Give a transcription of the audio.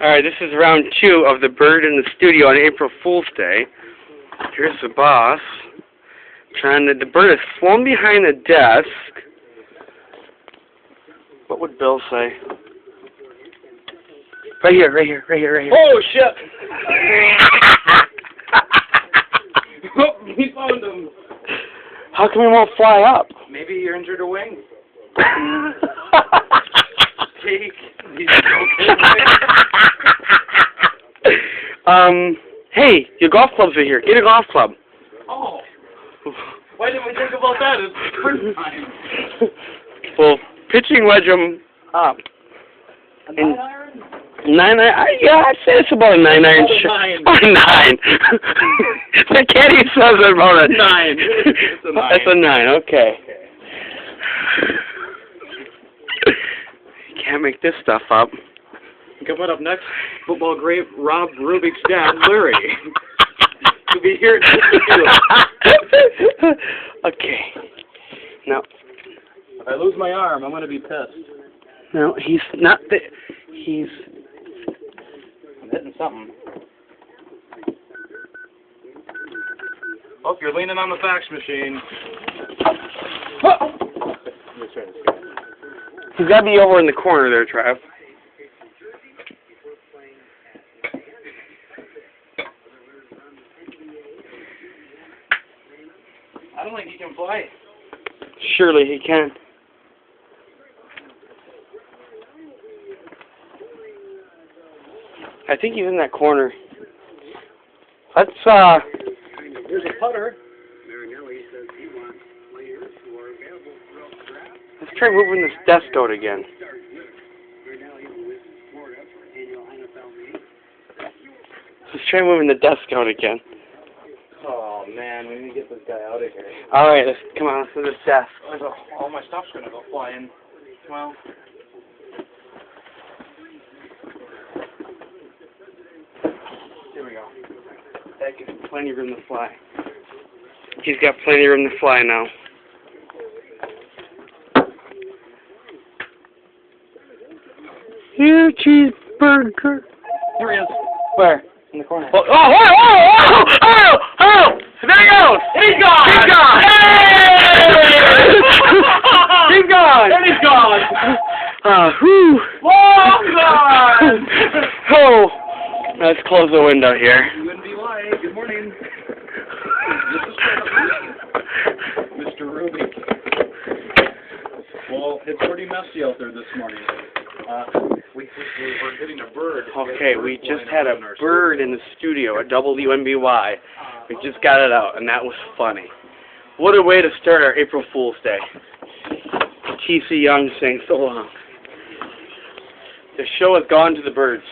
Alright, this is round 2 of the bird in the studio on April Fool's Day. Here's the boss. The bird is flown behind the desk. What would Bill say? Right here, right here, right here, right here. Oh, shit! Oh, he found him. How come he won't fly up? Maybe you injured a wing. Jake, hey, your golf clubs are here. Get a golf club. Oh. Why didn't we think about that? It's spring time. Well, pitching wedge them up. A 9-iron? 9-iron? Yeah, I'd say it's about a 9-iron. Oh, 9. Oh, 9. The caddy says about a 9. It's a 9. It's a 9, okay. You can't make this stuff up. Coming up next, football great Rob Rubik's dad, Larry. He'll be here at 6:02. Okay. No. If I lose my arm, I'm going to be pissed. No, he's not the... He's... I'm hitting something. Oh, you're leaning on the fax machine. He's got to be over in the corner there, Trav. I don't think he can fly. Surely he can. I think he's in that corner. Let's Here's a putter. let's try moving this desk out again. Let's try moving the desk out again. Oh man, we need to get this guy out of here. Alright, let's come on, let's do this desk. All my stuff's gonna go flying. Well. Here we go. That gives him plenty of room to fly. He's got plenty of room to fly now. Here, cheeseburger. Here he is. Where? In the corner. Oh, oh, oh, oh, oh, oh! There he goes! He's gone! He's gone! Hey! He's gone! And he's gone! Whew! Long gone! Oh! Let's close the window here. WNBY, good morning. Mr. Rubik. Well, it's pretty messy out there this morning. We're getting a bird. Okay, we just had a bird in the studio, a WNBY. We just got it out, and that was funny. What a way to start our April Fool's Day. T.C. Young saying so long. The show has gone to the birds.